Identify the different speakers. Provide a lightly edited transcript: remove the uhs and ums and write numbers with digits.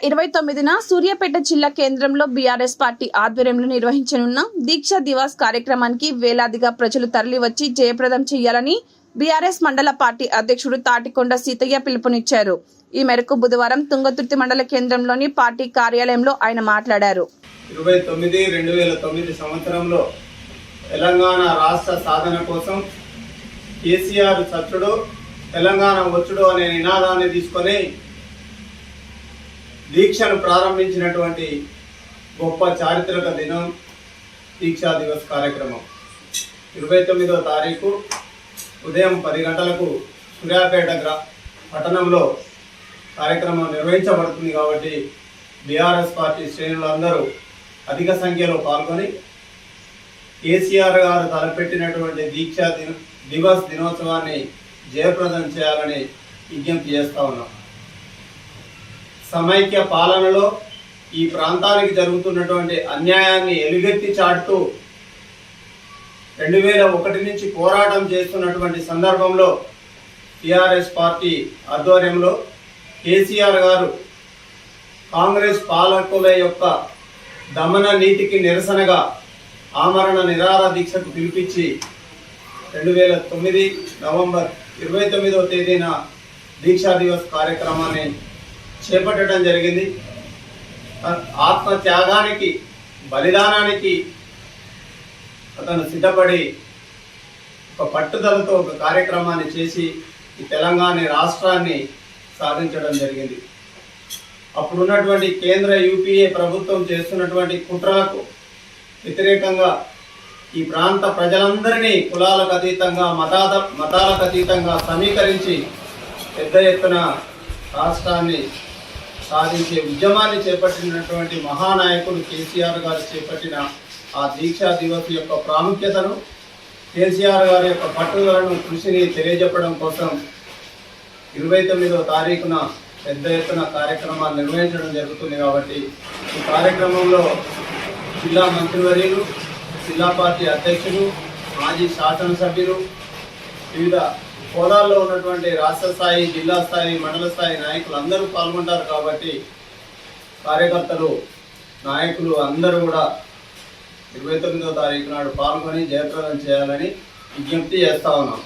Speaker 1: 29న సూర్యాపేట జిల్లా కేంద్రంలో BRS party ఆధ్వర్యంలో నిర్వహించనున్న దీక్షా దివాస్ కార్యక్రమానికి వేలాదిగా ప్రజలు తరలివచ్చి జయప్రదం చేయాలని బీఆర్ఎస్ మండల పార్టీ అధ్యక్షుడు తాటికొండ సీతయ్య పిలుపునిచ్చారు. ఈ మేరకు బుధవారం తుంగతుర్తి మండల కేంద్రంలోని పార్టీ కార్యాలయంలో ఆయన మాట్లాడారు.
Speaker 2: 29/2009 సంవత్సరంలో తెలంగాణ రాష్ట్ర సాధన కోసం కేసీఆర్ సచ్చుడు తెలంగాణ వచ్చుడు అనే నినాదాన్ని తీసుకొని దీక్షను ప్రారంభించినటువంటి గొప్ప చారిత్రక దినం దీక్షా దివస్ కార్యక్రమం. 29వ తారీఖు ఉదయం 10 గంటలకు సూర్యాపేట పట్టణంలో కార్యక్రమం నిర్వహించబడుతుంది. కాబట్టి బీఆర్ఎస్ పార్టీ శ్రేణులందరూ అధిక సంఖ్యలో పాల్గొని కేసీఆర్ గారు తలపెట్టినటువంటి దీక్షా దివస్ దినోత్సవాన్ని జయప్రదం చేయాలని విజ్ఞప్తి చేస్తూ ఉన్నాం. సమైక్య పాలనలో ఈ ప్రాంతానికి జరుగుతున్నటువంటి అన్యాయాన్ని ఎలుగెత్తి చాటుతూ 2001 నుంచి పోరాటం చేస్తున్నటువంటి సందర్భంలో టీఆర్ఎస్ పార్టీ ఆధ్వర్యంలో కేసీఆర్ గారు కాంగ్రెస్ పాలకుల యొక్క దమన నీతికి నిరసనగా ఆమరణ నిరాహార దీక్షకు పిలిపించి 2009 నవంబర్ 29వ తేదీన దీక్షా దివస్ కార్యక్రమాన్ని చేపట్టడం జరిగింది. ఆత్మ త్యాగానికి బలిదానానికి అతను సిద్ధపడి ఒక పట్టుదలతో ఒక కార్యక్రమాన్ని చేసి ఈ తెలంగాణ రాష్ట్రాన్ని సాధించడం జరిగింది. అప్పుడున్నటువంటి కేంద్ర యూపీఏ ప్రభుత్వం చేస్తున్నటువంటి కుట్రలకు వ్యతిరేకంగా ఈ ప్రాంత ప్రజలందరినీ కులాలకు అతీతంగా మతాలకు అతీతంగా సమీకరించి పెద్ద ఎత్తున రాష్ట్రాన్ని సాధించే ఉద్యమాన్ని చేపట్టినటువంటి మహానాయకులు కేసీఆర్ గారు చేపట్టిన ఆ దీక్షా దివస్ యొక్క ప్రాముఖ్యతను, కేసీఆర్ గారి యొక్క పట్టుదలను, కృషిని తెలియజెప్పడం కోసం 29వ తారీఖున పెద్ద ఎత్తున కార్యక్రమాలు నిర్వహించడం జరుగుతుంది. కాబట్టి ఈ కార్యక్రమంలో జిల్లా మంత్రివర్యులు, జిల్లా పార్టీ అధ్యక్షులు, మాజీ శాసనసభ్యులు, వివిధ హోదాల్లో ఉన్నటువంటి రాష్ట్ర స్థాయి, జిల్లా స్థాయి, మండల స్థాయి నాయకులు అందరూ పాల్గొంటారు. కాబట్టి కార్యకర్తలు, నాయకులు అందరూ కూడా 29వ తారీఖు నాడు పాల్గొని జయప్రదం చేయాలని విజ్ఞప్తి చేస్తా ఉన్నాం.